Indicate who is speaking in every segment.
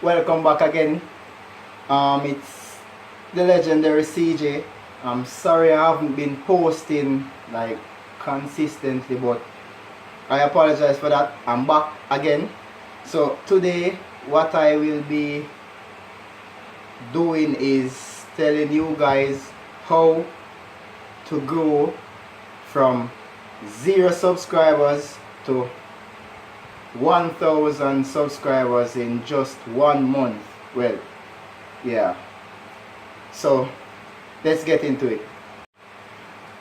Speaker 1: Welcome back again. It's the legendary CJ. I'm sorry I haven't been posting like consistently, but I apologize for that. I'm back again. So today what I will be doing is telling you guys how to grow from 0 subscribers to 1,000 subscribers in just 1 month. Well, yeah. So let's get into it.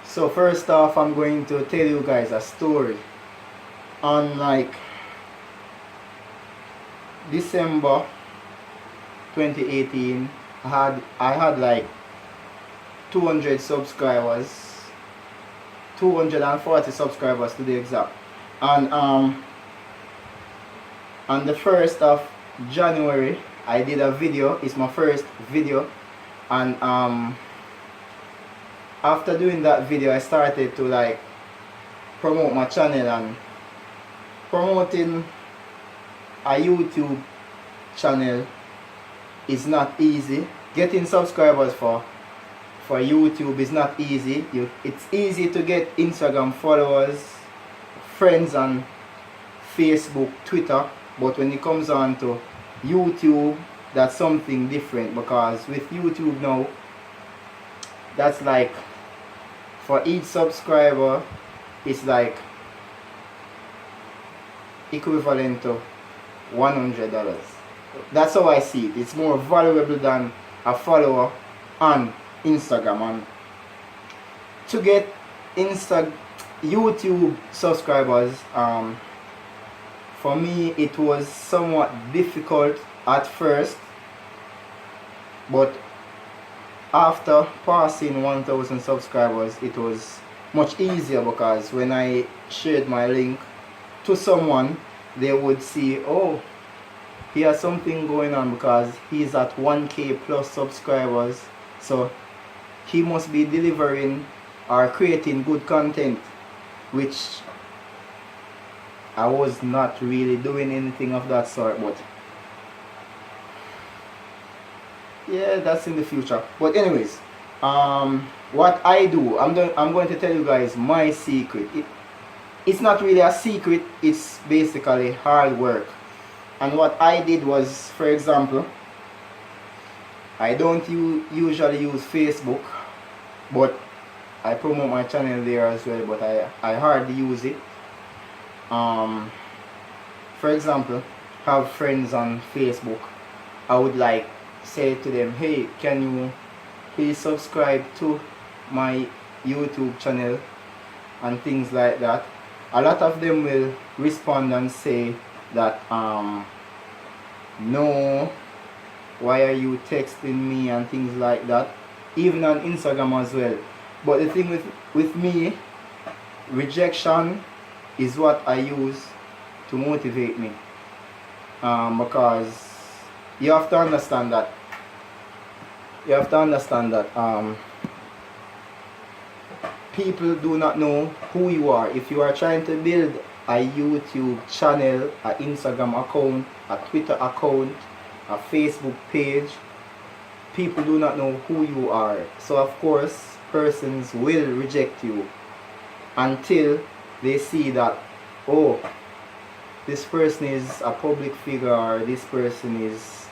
Speaker 1: So first off, I'm going to tell you guys a story. On like December 2018, I had like 200 subscribers, 240 subscribers to be exact. And on the 1st of January I did a video. It's my first video, and after doing that video I started to like promote my channel. And promoting a YouTube channel is not easy. Getting subscribers for YouTube is not easy. It's easy to get Instagram followers, friends on Facebook, Twitter, but when it comes on to YouTube, that's something different, because with YouTube now, that's like for each subscriber it's like equivalent to $100. That's how I see it. It's more valuable than a follower on Instagram. And to get YouTube subscribers, for me it was somewhat difficult at first, but after passing 1,000 subscribers it was much easier, because when I shared my link to someone, they would see, oh, he has something going on because he's at 1K plus subscribers, so he must be delivering or creating good content, which I was not really doing anything of that sort. But yeah, that's in the future. But anyways, what I do, I'm going to tell you guys my secret. It's not really a secret, it's basically hard work. And what I did was, for example, I don't usually use Facebook, but I promote my channel there as well, but I hardly use it. For example, have friends on Facebook, I would like say to them, hey, can you please subscribe to my YouTube channel and things like that. A lot of them will respond and say that no, why are you texting me and things like that, even on Instagram as well. But the thing with me, rejection is what I use to motivate me, because you have to understand that people do not know who you are. If you are trying to build a YouTube channel, an Instagram account, a Twitter account, a Facebook page, people do not know who you are. So of course persons will reject you until they see that, oh, this person is a public figure, or this person is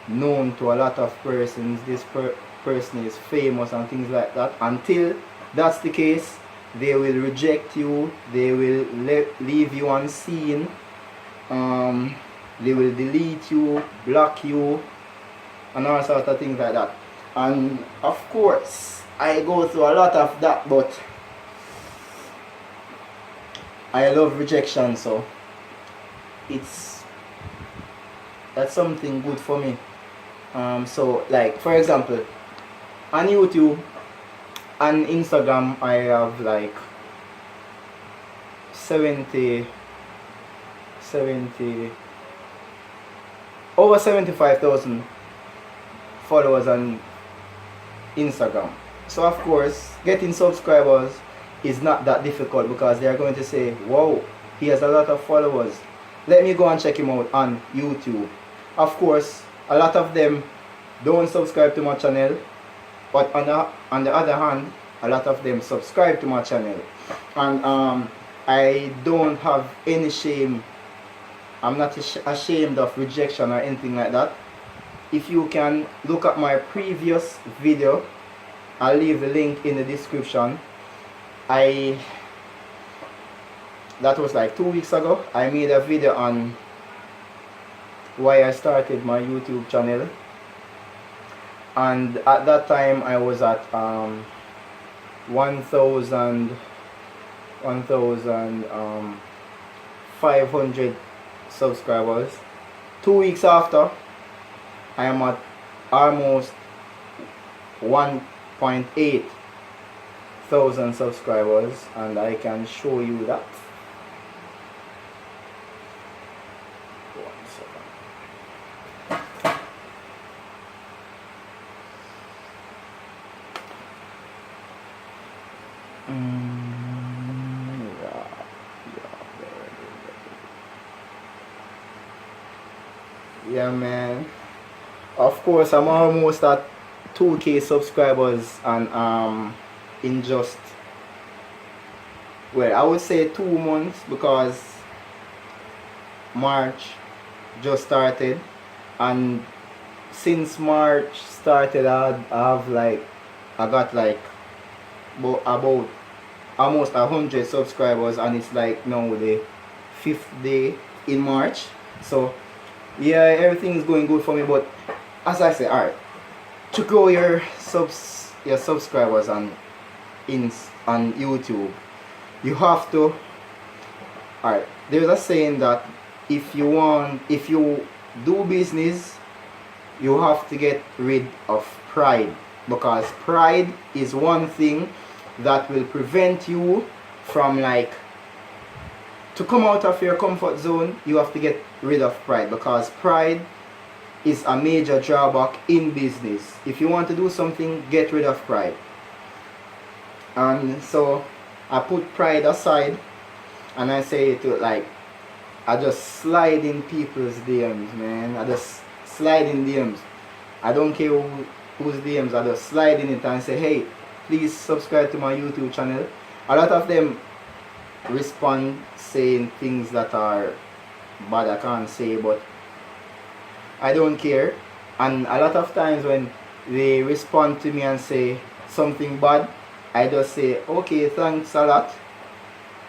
Speaker 1: known to a lot of persons, this person is famous and things like that. Until that's the case, they will reject you, they will leave you unseen, they will delete you, block you, and all sorts of things like that. And of course I go through a lot of that, but I love rejection, so that's something good for me. So like, for example, on YouTube and Instagram I have like over 75,000 followers on Instagram. So of course getting subscribers is not that difficult, because they are going to say, wow, he has a lot of followers, let me go and check him out on YouTube. Of course a lot of them don't subscribe to my channel, but on the other hand, a lot of them subscribe to my channel. And I don't have any shame. I'm not ashamed of rejection or anything like that. If you can look at my previous video, I'll leave the link in the description. That was like 2 weeks ago. I made a video on why I started my YouTube channel, and at that time I was at 1,500 subscribers. 2 weeks after, I am at almost 1.8 thousand subscribers, and I can show you that. One second. Yeah, man. Of course, I'm almost at 2K subscribers, and in just, well, I would say 2 months, because March just started, and since March started, I got like about almost 100 subscribers, and it's like now the 5th day in March. So yeah, everything is going good for me. But as I say, alright, to grow your subscribers on YouTube, you have to, alright, there's a saying that if you do business, you have to get rid of pride, because pride is one thing that will prevent you from, like, to come out of your comfort zone. You have to get rid of pride, because pride is a major drawback in business. If you want to do something, get rid of pride. And so I put pride aside, and I say to, like, I just slide in people's DMs, man. I just slide in DMs. I don't care whose DMs. I just slide in it and say, hey, please subscribe to my YouTube channel. A lot of them respond saying things that are bad, I can't say, but I don't care. And a lot of times when they respond to me and say something bad, I just say, okay, thanks a lot.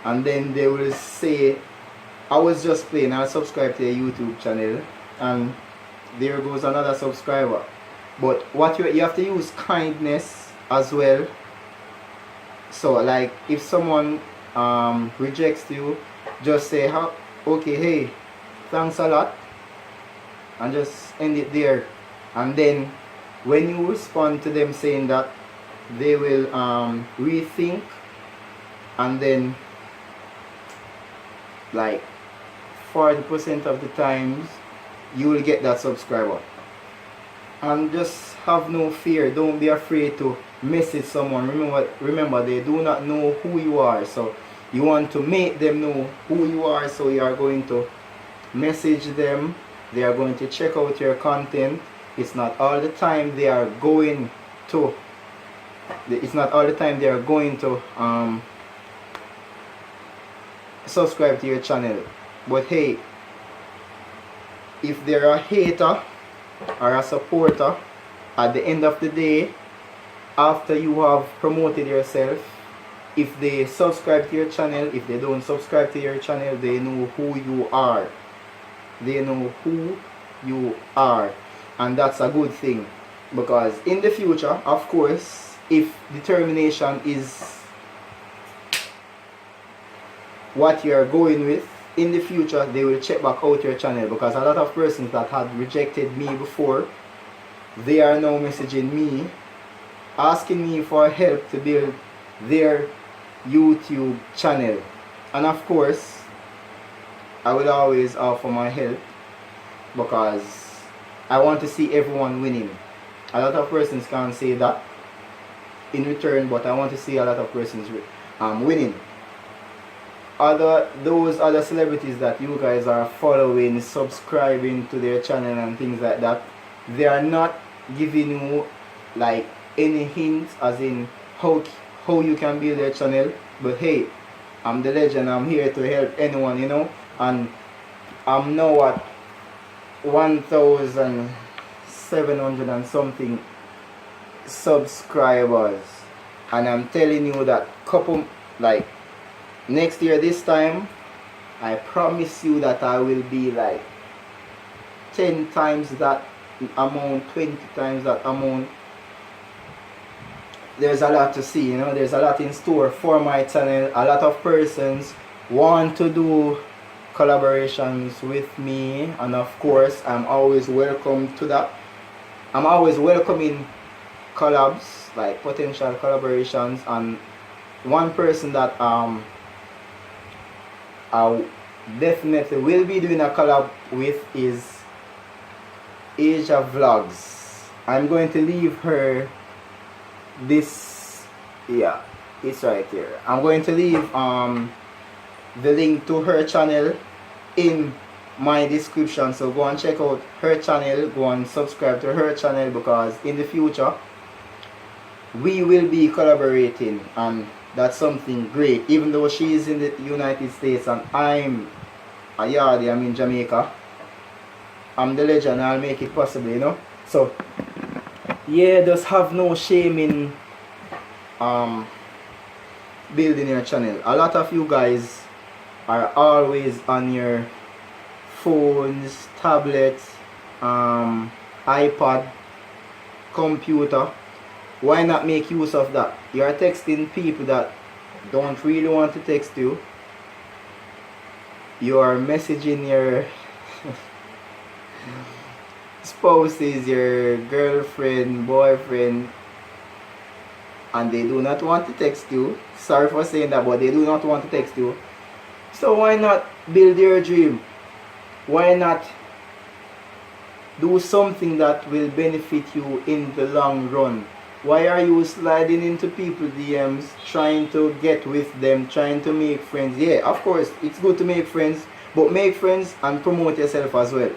Speaker 1: And then they will say, I was just playing, I'll subscribe to your YouTube channel, and there goes another subscriber. But what you have to use kindness as well. So like, if someone rejects you, just say, okay, hey, thanks a lot, and just end it there. And then when you respond to them saying that, they will rethink, and then like 40% of the times you will get that subscriber. And just have no fear. Don't be afraid to message someone. Remember, they do not know who you are, so you want to make them know who you are. So you are going to message them. They are going to check out your content. It's not all the time they are going to subscribe to your channel. But hey, if they're a hater or a supporter, at the end of the day, after you have promoted yourself, if they subscribe to your channel, if they don't subscribe to your channel, they know who you are. They know who you are, and that's a good thing, because in the future, of course, if determination is what you are going with, in the future they will check back out your channel. Because a lot of persons that had rejected me before, they are now messaging me, asking me for help to build their YouTube channel. And of course, I will always offer my help, because I want to see everyone winning. A lot of persons can't say that in return, but I want to see a lot of persons winning. Those other celebrities that you guys are following, subscribing to their channel and things like that, They are not giving you like any hints as in how you can build your channel. But hey, I'm the legend. I'm here to help anyone, you know. And I'm now at 1,700 and something subscribers, and I'm telling you that couple like next year this time, I promise you that I will be like 10 times that amount, 20 times that amount. There's a lot to see, you know. There's a lot in store for my channel. A lot of persons want to do collaborations with me, and of course I'm always welcome to that. I'm always welcoming collabs, like potential collaborations. And one person that I definitely will be doing a collab with is Asia Vlogs. I'm going to leave her this, yeah, it's right here. I'm going to leave the link to her channel in my description, so go and check out her channel, go and subscribe to her channel, because in the future we will be collaborating, and that's something great. Even though she is in the United States and I'm a yardie, I'm in Jamaica, I'm the legend. I'll make it possible, you know. So yeah, just have no shame in building your channel. A lot of you guys are always on your phones, tablets, iPad, computer. Why not make use of that? You are texting people that don't really want to text you. You are messaging your spouses, your girlfriend, boyfriend, and they do not want to text you. Sorry for saying that, but they do not want to text you. So why not build your dream? Why not do something that will benefit you in the long run? Why are you sliding into people's DMs, trying to get with them, trying to make friends? Yeah, of course, it's good to make friends, but make friends and promote yourself as well.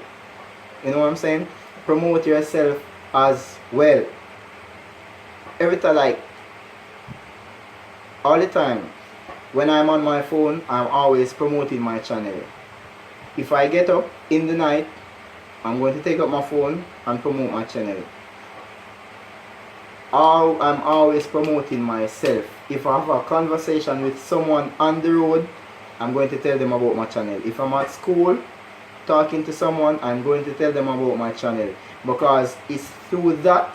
Speaker 1: You know what I'm saying? Promote yourself as well. Every time, like, all the time, when I'm on my phone, I'm always promoting my channel. If I get up in the night, I'm going to take up my phone and promote my channel. I'm always promoting myself. If I have a conversation with someone on the road, I'm going to tell them about my channel. If I'm at school talking to someone, I'm going to tell them about my channel, because it's through that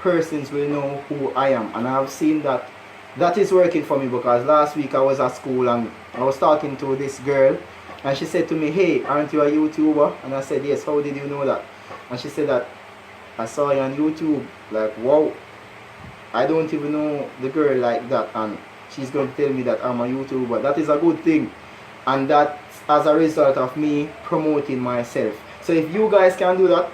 Speaker 1: persons will know who I am. And I've seen that that is working for me, because last week I was at school and I was talking to this girl, and she said to me, "Hey, aren't you a YouTuber?" And I said, "Yes, how did you know that?" And she said that, "I saw you on YouTube." Like, wow, I don't even know the girl like that, and she's going to tell me that I'm a YouTuber. That is a good thing, and that's as a result of me promoting myself. So if you guys can do that,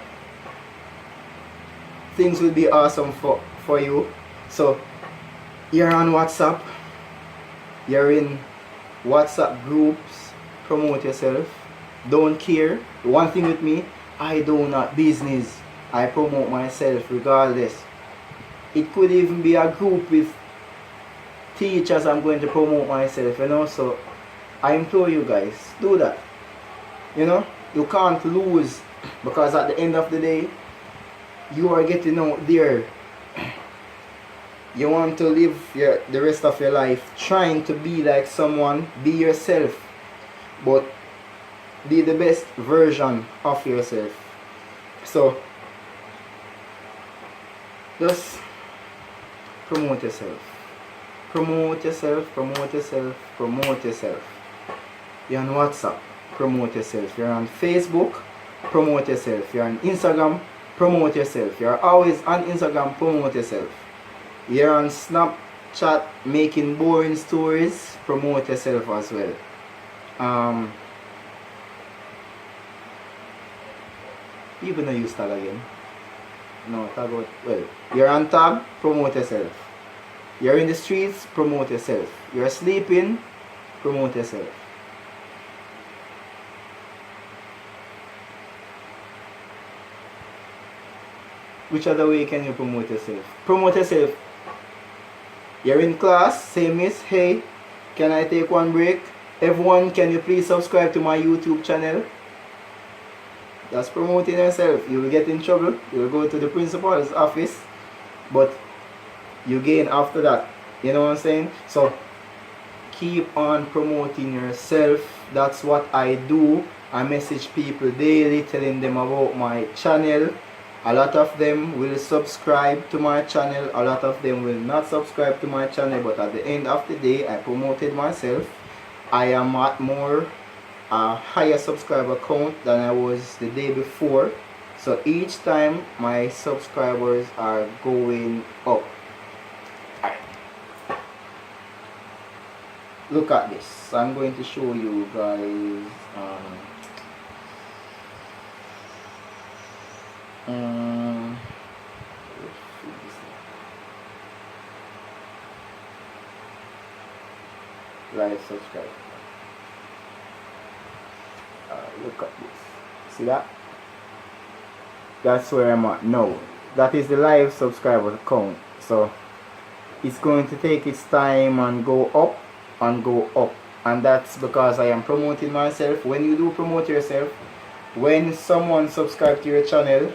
Speaker 1: things will be awesome for you. So you're on WhatsApp, you're in WhatsApp groups, promote yourself. Don't care. One thing with me, I do not business. I promote myself regardless. It could even be a group with teachers. I'm going to promote myself, you know. So I implore you guys, do that. You know, you can't lose, because at the end of the day, you are getting out there. You want to live the rest of your life trying to be like someone. Be yourself, but be the best version of yourself. So just promote yourself. Promote yourself, promote yourself, promote yourself. You're on WhatsApp, promote yourself. You're on Facebook, promote yourself. You're on Instagram, promote yourself. You're always on Instagram, promote yourself. You're on Snapchat making boring stories, promote yourself as well. Even though you start again. No, talk about, well, you're on tab, promote yourself. You're in the streets, promote yourself. You're sleeping, promote yourself. Which other way can you promote yourself? Promote yourself. You're in class, say miss, hey, can I take one break? Everyone, can you please subscribe to my YouTube channel? That's promoting yourself. You will get in trouble. You will go to the principal's office. But you gain after that. You know what I'm saying? So keep on promoting yourself. That's what I do. I message people daily telling them about my channel. A lot of them will subscribe to my channel. A lot of them will not subscribe to my channel. But at the end of the day, I promoted myself. I am at a higher subscriber count than I was the day before. So each time my subscribers are going up. Look at this. I'm going to show you guys live subscribe. Look at this. See that? That's where I'm at now. That is the live subscriber count. So it's going to take its time and go up and go up. And that's because I am promoting myself. When you do promote yourself, when someone subscribes to your channel,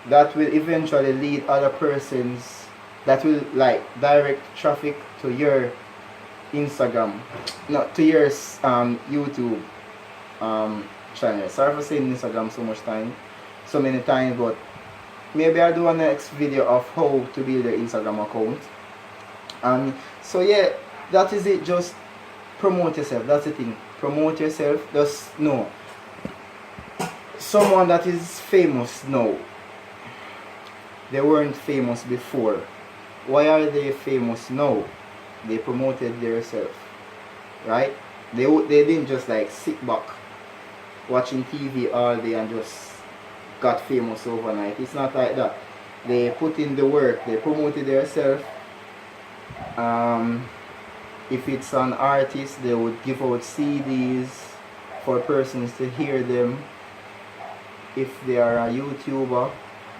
Speaker 1: that will eventually lead other persons, that will like direct traffic to your Instagram, not to your YouTube channel. Sorry for saying Instagram so many times, but maybe I'll do a next video of how to build your Instagram account. And so yeah, that is it. Just promote yourself. That's the thing. Promote yourself. Just know someone that is famous now. They weren't famous before. Why are they famous now? They promoted themselves, right? They didn't just like sit back watching TV all day and just got famous overnight. It's not like that. They put in the work. They promoted themselves. If it's an artist, they would give out CDs for persons to hear them. If they are a YouTuber,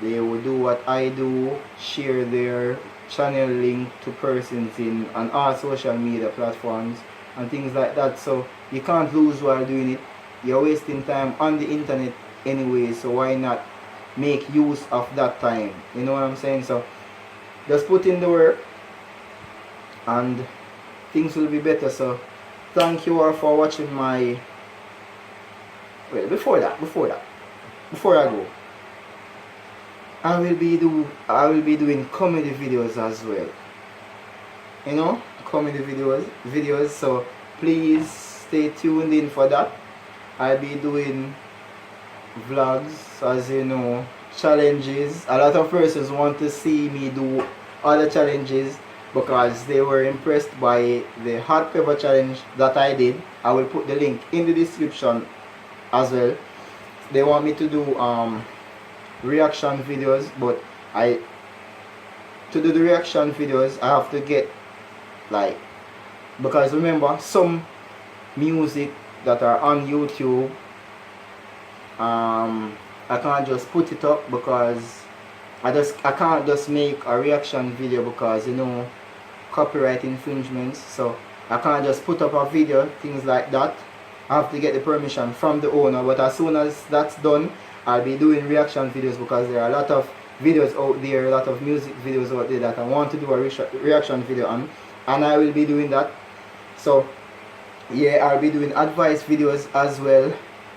Speaker 1: they would do what I do, share their channel link to persons on all social media platforms and things like that. So you can't lose while doing it. You're wasting time on the internet anyway, so why not make use of that time? You know what I'm saying? So just put in the work and things will be better. So thank you all for watching my before I go, I will be doing comedy videos as well. You know, comedy videos. So please stay tuned in for that. I'll be doing vlogs, as you know, challenges. A lot of persons want to see me do other challenges because they were impressed by the hot pepper challenge that I did. I will put the link in the description as well. They want me to do reaction videos, but to do the reaction videos I have to get like, because remember, some music that are on YouTube, I can't just put it up because I can't just make a reaction video because, you know, copyright infringements. So I can't just put up a video, things like that. I have to get the permission from the owner. But as soon as that's done, I'll be doing reaction videos because there are a lot of videos out there, a lot of music videos out there that I want to do a reaction video on, and I will be doing that. So yeah, I'll be doing advice videos as well.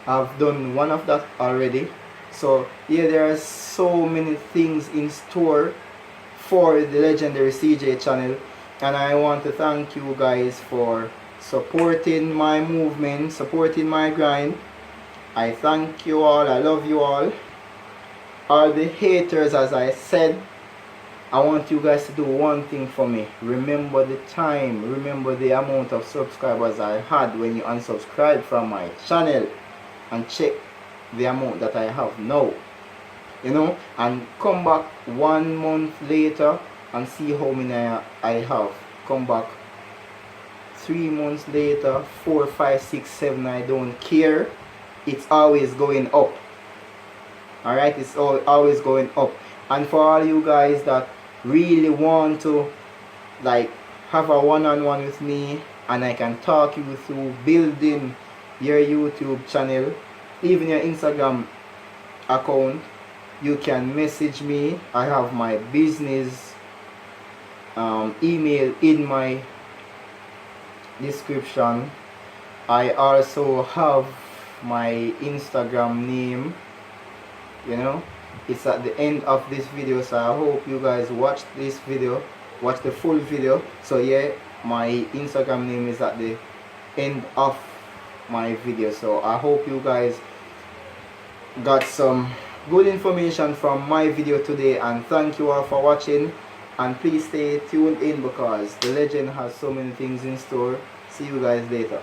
Speaker 1: I've done one of that already. So yeah, there are so many things in store for the legendary CJ channel, and I want to thank you guys for supporting my movement, supporting my grind. I thank you all. I love you all. All the haters, as I said, I want you guys to do one thing for me. Remember the time, remember the amount of subscribers I had when you unsubscribed from my channel, and check the amount that I have now, you know, and come back 1 month later and see how many I have. Come back 3 months later, 4, 5, 6, 7, I don't care. It's always going up. Alright, it's always going up. And for all you guys that really want to like have a one-on-one with me, and I can talk you through building your YouTube channel, even your Instagram account, you can message me. I have my business email in my description. I also have my Instagram name, you know, it's at the end of this video. So I hope you guys watch this video, watch the full video. So yeah, my Instagram name is at the end of my video. So I hope you guys got some good information from my video today, and thank you all for watching, and please stay tuned in because the legend has so many things in store. See you guys later.